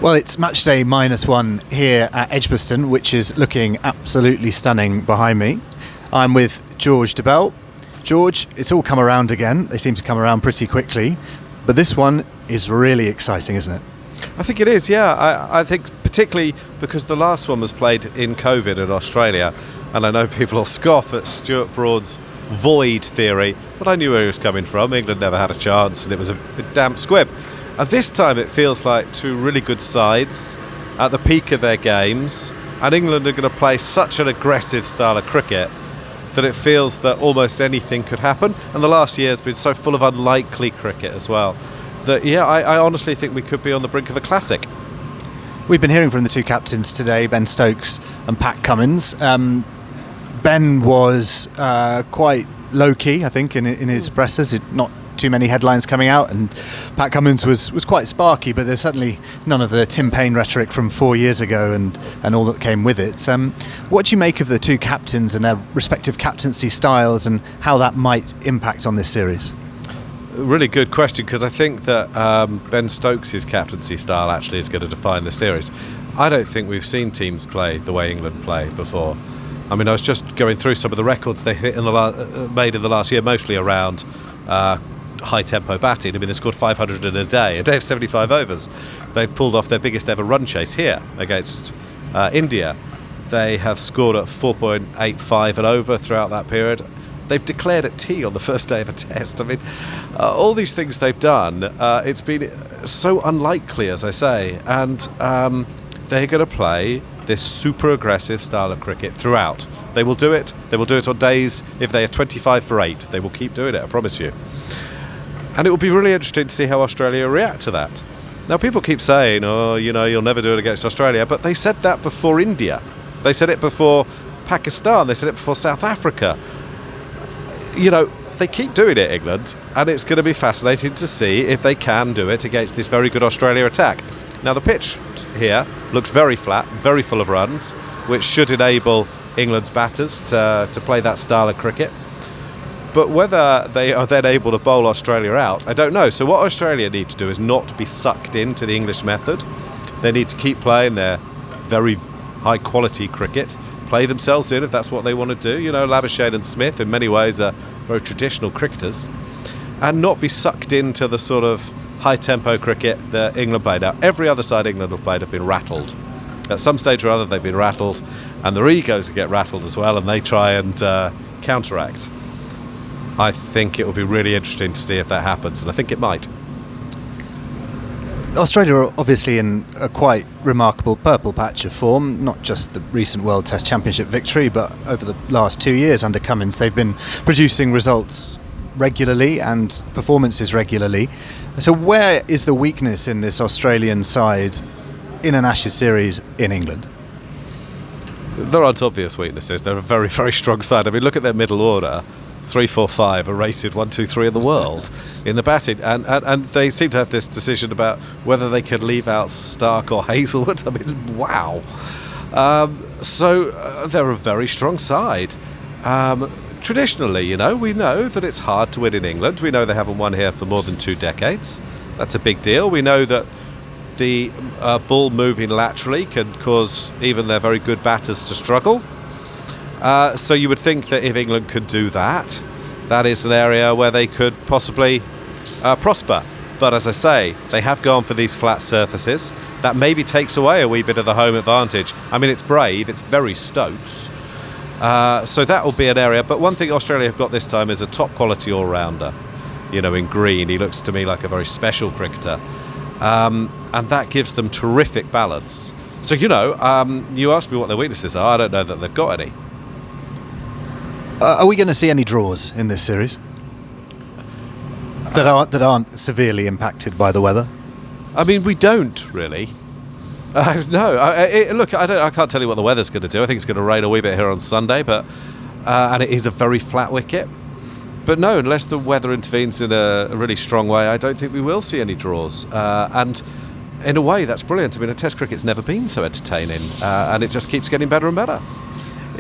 Well, it's match day -1 here at Edgbaston, which is looking absolutely stunning behind me. I'm with George Dobell. George, it's all come around again. They seem to come around pretty quickly. But this one is really exciting, isn't it? I think it is, yeah. I think particularly because the last one was played in COVID in Australia, and I know people will scoff at Stuart Broad's void theory, but I knew where he was coming from. England never had a chance, and it was a damp squib. And this time it feels like two really good sides at the peak of their games, and England are going to play such an aggressive style of cricket that it feels that almost anything could happen. And the last year has been so full of unlikely cricket as well that, yeah, I honestly think we could be on the brink of a classic. We've been hearing from the two captains today, Ben Stokes and Pat Cummins. Ben was quite low-key, I think, in his pressers. Not too many headlines coming out, and Pat Cummins was quite sparky, but there's certainly none of the Tim Paine rhetoric from 4 years ago and all that came with it. What do you make of the two captains and their respective captaincy styles and how that might impact on this series? Really good question, because I think that Ben Stokes' captaincy style actually is going to define the series. I don't think we've seen teams play the way England play before. I mean, I was just going through some of the records they hit made in the last year, mostly around high-tempo batting. I mean, they scored 500 in a day of 75 overs. They've pulled off their biggest ever run chase here against India. They have scored at 4.85 and over throughout that period. They've declared at tea on the first day of a test. I mean, all these things they've done, it's been so unlikely, as I say, and they're going to play this super aggressive style of cricket throughout. They will do it. They will do it on days if they are 25 for 8. They will keep doing it, I promise you. And it will be really interesting to see how Australia react to that. Now, people keep saying, oh, you know, you'll never do it against Australia, but they said that before India. They said it before Pakistan. They said it before South Africa. You know, they keep doing it, England, and it's going to be fascinating to see if they can do it against this very good Australia attack. Now, the pitch here looks very flat, very full of runs, which should enable England's batters to play that style of cricket. But whether they are then able to bowl Australia out, I don't know. So what Australia need to do is not be sucked into the English method. They need to keep playing their very high-quality cricket, play themselves in if that's what they want to do. You know, Labuschagne and Smith in many ways are very traditional cricketers, and not be sucked into the sort of high-tempo cricket that England played. Now, every other side England have played have been rattled. At some stage or other they've been rattled, and their egos get rattled as well, and they try and counteract. I think it will be really interesting to see if that happens, and I think it might. Australia are obviously in a quite remarkable purple patch of form, not just the recent World Test Championship victory, but over the last 2 years under Cummins they've been producing results regularly and performances regularly. So where is the weakness in this Australian side in an Ashes series in England? There aren't obvious weaknesses. They're a very, very strong side. I mean, look at their middle order. 3, 4, 5 are rated 1, 2, 3 in the world in the batting, and they seem to have this decision about whether they could leave out Stark or Hazelwood. I mean, wow. So they're a very strong side. Traditionally, you know, we know that it's hard to win in England. We know they haven't won here for more than 2 decades. That's a big deal. We know that the ball moving laterally can cause even their very good batters to struggle. So you would think that if England could do that, that is an area where they could possibly prosper. But as I say, they have gone for these flat surfaces. That maybe takes away a wee bit of the home advantage. I mean, it's brave, it's very Stokes. So that will be an area. But one thing Australia have got this time is a top quality all-rounder. You know, in Green, he looks to me like a very special cricketer. And that gives them terrific balance. So, you know, you asked me what their weaknesses are. I don't know that they've got any. Are we going to see any draws in this series that aren't severely impacted by the weather? I mean, we don't really. No. Look, I can't tell you what the weather's going to do. I think it's going to rain a wee bit here on Sunday, but and it is a very flat wicket. But no, unless the weather intervenes in a really strong way, I don't think we will see any draws. And in a way, that's brilliant. I mean, Test cricket's never been so entertaining, and it just keeps getting better and better.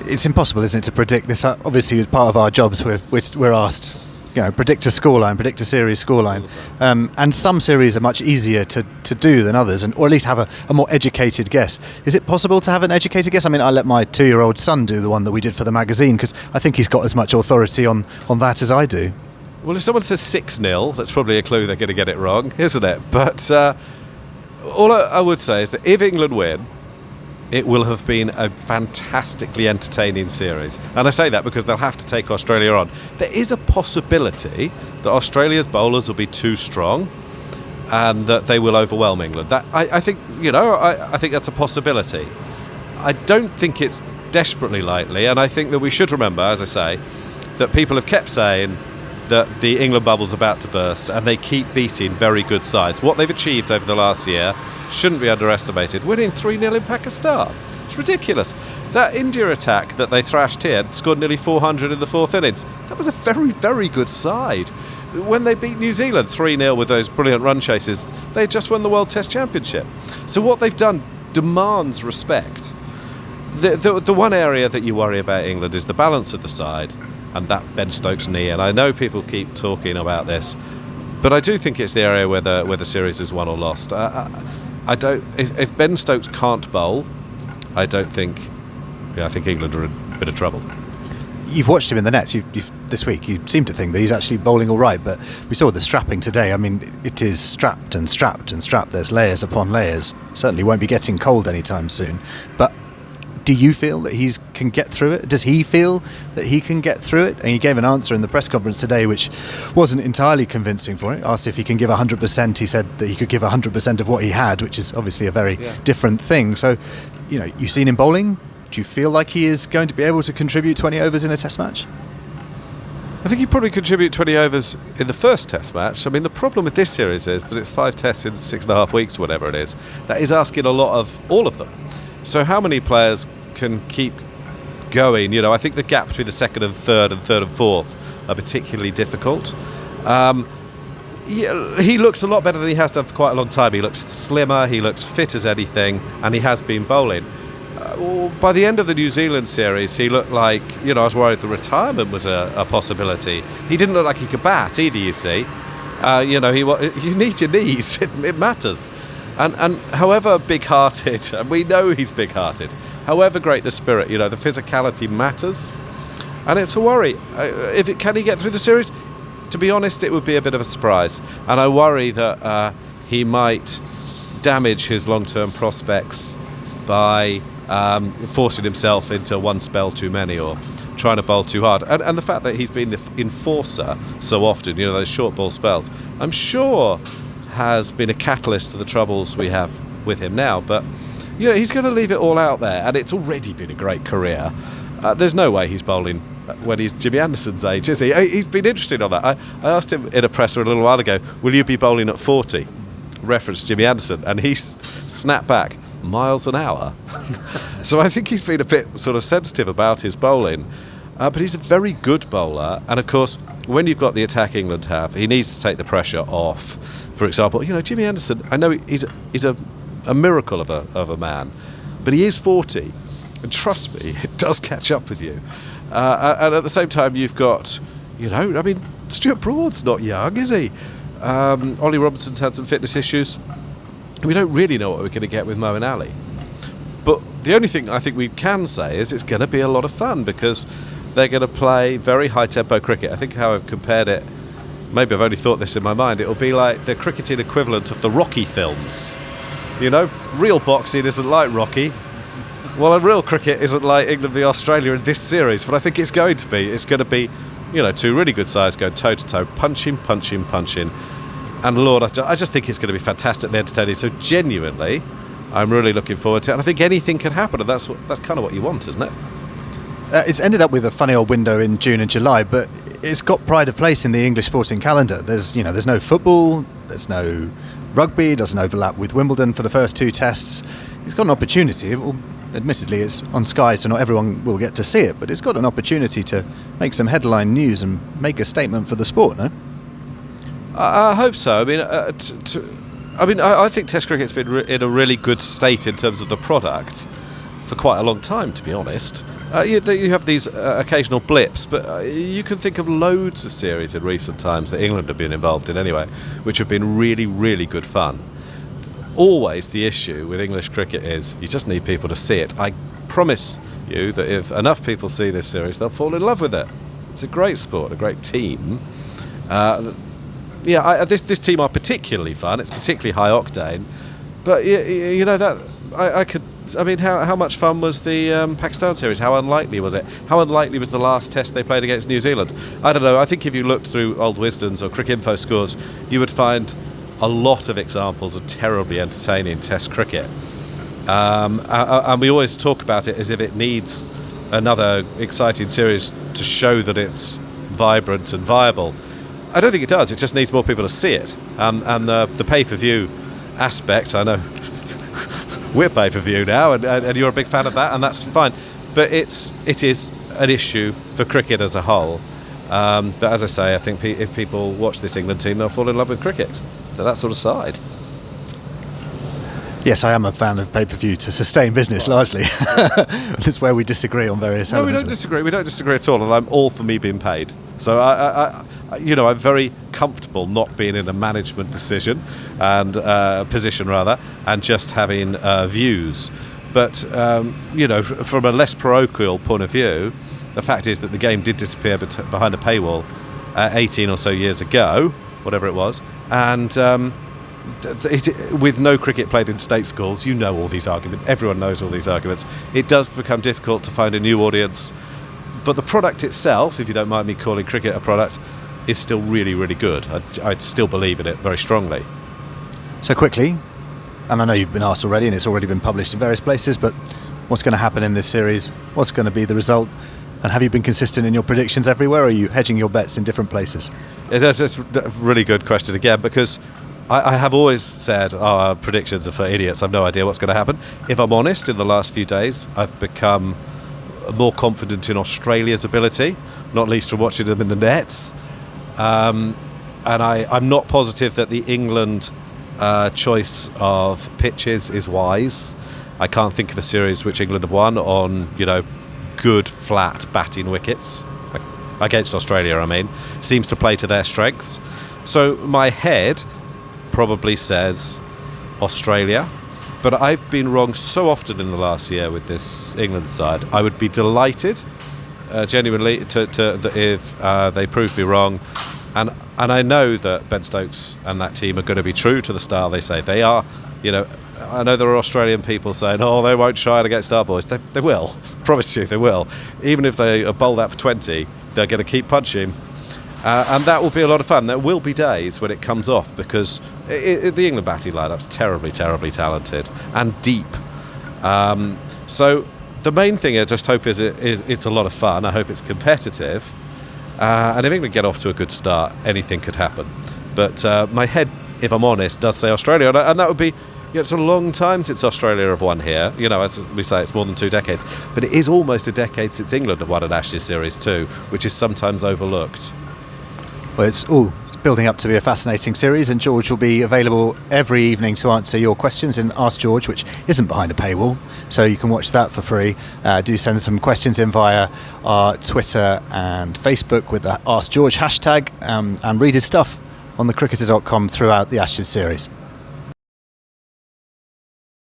It's impossible, isn't it, to predict this? Obviously, as part of our jobs, we're asked predict a scoreline, predict a series scoreline, and some series are much easier to do than others, or at least have a more educated guess. Is it possible to have an educated guess? I mean, I let my 2-year-old son do the one that we did for the magazine because I think he's got as much authority on that as I do. Well, if someone says 6-0, that's probably a clue they're going to get it wrong, isn't it? But all I would say is that if England win, it will have been a fantastically entertaining series. And I say that because they'll have to take Australia on. There is a possibility that Australia's bowlers will be too strong and that they will overwhelm England. That I think, I think that's a possibility. I don't think it's desperately likely, and I think that we should remember, as I say, that people have kept saying that the England bubble's about to burst, and they keep beating very good sides. What they've achieved over the last year shouldn't be underestimated. Winning 3-0 in Pakistan, it's ridiculous. That India attack that they thrashed here, scored nearly 400 in the fourth innings, that was a very, very good side. When they beat New Zealand 3-0 with those brilliant run chases, they just won the World Test Championship. So what they've done demands respect. The one area that you worry about England is the balance of the side and that Ben Stokes knee, and I know people keep talking about this, but I do think it's the area where the series is won or lost. If Ben Stokes can't bowl, I think England are in a bit of trouble. You've watched him in the nets this week. You seem to think that he's actually bowling all right, but we saw the strapping today. I mean, it is strapped and strapped and strapped. There's layers upon layers. Certainly won't be getting cold anytime soon. But do you feel that he can get through it? Does he feel that he can get through it? And he gave an answer in the press conference today which wasn't entirely convincing for it. Asked if he can give 100%, he said that he could give 100% of what he had, which is obviously a very different thing. So, you've seen him bowling. Do you feel like he is going to be able to contribute 20 overs in a test match? I think he'd probably contribute 20 overs in the first test match. I mean, the problem with this series is that it's 5 tests in 6.5 weeks, whatever it is. That is asking a lot of all of them. So how many players can keep going? I think the gap between the second and third and fourth are particularly difficult. He looks a lot better than he has done for quite a long time. He looks slimmer, he looks fit as anything, and he has been bowling. By the end of the New Zealand series, he looked like, I was worried the retirement was a possibility. He didn't look like he could bat either, you see. You need your knees, it matters. And however big-hearted, and we know he's big-hearted, however great the spirit, the physicality matters. And it's a worry. Can he get through the series? To be honest, it would be a bit of a surprise. And I worry that he might damage his long-term prospects by forcing himself into one spell too many or trying to bowl too hard. And the fact that he's been the enforcer so often, those short ball spells, I'm sure has been a catalyst to the troubles we have with him now. But he's going to leave it all out there, and it's already been a great career. There's no way he's bowling when he's Jimmy Anderson's age, is he? He's been interested on that. I asked him in a presser a little while ago, will you be bowling at 40? Reference Jimmy Anderson, and he snapped back, miles an hour. So I think he's been a bit sort of sensitive about his bowling. But he's a very good bowler, and of course, when you've got the attack England have, he needs to take the pressure off. For example, Jimmy Anderson, I know he's a miracle of a man, but he is 40, and trust me, it does catch up with you. And at the same time, you've got, Stuart Broad's not young, is he? Ollie Robinson's had some fitness issues. We don't really know what we're going to get with Moeen Ali. But the only thing I think we can say is it's going to be a lot of fun because they're going to play very high-tempo cricket. I think how I've compared it, maybe I've only thought this in my mind, it'll be like the cricketing equivalent of the Rocky films. Real boxing isn't like Rocky. Well, real cricket isn't like England v Australia in this series, but I think it's going to be. It's going to be, two really good sides going toe-to-toe, punching. And Lord, I just think it's going to be fantastically entertaining. So genuinely, I'm really looking forward to it. And I think anything can happen, and that's kind of what you want, isn't it? It's ended up with a funny old window in June and July, but it's got pride of place in the English sporting calendar. There's no football, there's no rugby, doesn't overlap with Wimbledon for the first 2 tests. It's got an opportunity. Admittedly, it's on Sky, so not everyone will get to see it, but it's got an opportunity to make some headline news and make a statement for the sport, no? I hope so. I think Test cricket's been in a really good state in terms of the product for quite a long time, to be honest. You have these occasional blips, but you can think of loads of series in recent times that England have been involved in anyway, which have been really, really good fun. Always the issue with English cricket is you just need people to see it. I promise you that if enough people see this series, they'll fall in love with it. It's a great sport, a great team. This team are particularly fun. It's particularly high octane. But you know that I could. I mean, how much fun was the Pakistan series? How unlikely was it? How unlikely was the last test they played against New Zealand? I don't know. I think if you looked through old Wisden's or Cricinfo scores, you would find a lot of examples of terribly entertaining Test cricket. And we always talk about it as if it needs another exciting series to show that it's vibrant and viable. I don't think it does. It just needs more people to see it. And the pay-per-view aspect, I know we're pay-per-view now, and you're a big fan of that, and that's fine. But it is an issue for cricket as a whole. But as I say, I think if people watch this England team, they'll fall in love with cricket. They're that sort of side. Yes, I am a fan of pay-per-view to sustain business, largely. This is where we disagree on various elements. No, we don't disagree. We don't disagree at all, and I'm all for me being paid. So I'm very comfortable not being in a management decision and position rather, and just having views. But from a less parochial point of view, the fact is that the game did disappear behind a paywall 18 or so years ago, whatever it was, and with no cricket played in state schools, you know all these arguments. Everyone knows all these arguments. It does become difficult to find a new audience, but the product itself, if you don't mind me calling cricket a product, is still really, really good. I still believe in it very strongly. So quickly, and I know you've been asked already, and it's already been published in various places, but what's going to happen in this series? What's going to be the result? And have you been consistent in your predictions everywhere, or are you hedging your bets in different places? It's a really good question again, because I have always said, predictions are for idiots. I've no idea what's going to happen. If I'm honest, in the last few days, I've become more confident in Australia's ability, not least from watching them in the nets. And I'm not positive that the England choice of pitches is wise. I can't think of a series which England have won on, good flat batting wickets. Against Australia, I mean. Seems to play to their strengths. So my head probably says Australia, but I've been wrong so often in the last year with this England side. I would be delighted, genuinely, if they prove me wrong. And I know that Ben Stokes and that team are going to be true to the style they say they are. I know there are Australian people saying, they won't try it against our boys. They will. Promise you, they will. Even if they are bowled out for 20, they're going to keep punching. And that will be a lot of fun. There will be days when it comes off, because the England batting lineup's terribly, terribly talented and deep. So the main thing I just hope is it's a lot of fun. I hope it's competitive. And if England get off to a good start, anything could happen. But my head, if I'm honest, does say Australia. And that would be, it's a long time since Australia have won here. As we say, it's more than 2 decades. But it is almost a decade since England have won an Ashes series too, which is sometimes overlooked. Well, it's all building up to be a fascinating series, and George will be available every evening to answer your questions in Ask George, which isn't behind a paywall, so you can watch that for free. Do send some questions in via our Twitter and Facebook with the Ask George hashtag, and read his stuff on thecricketer.com throughout the Ashes series.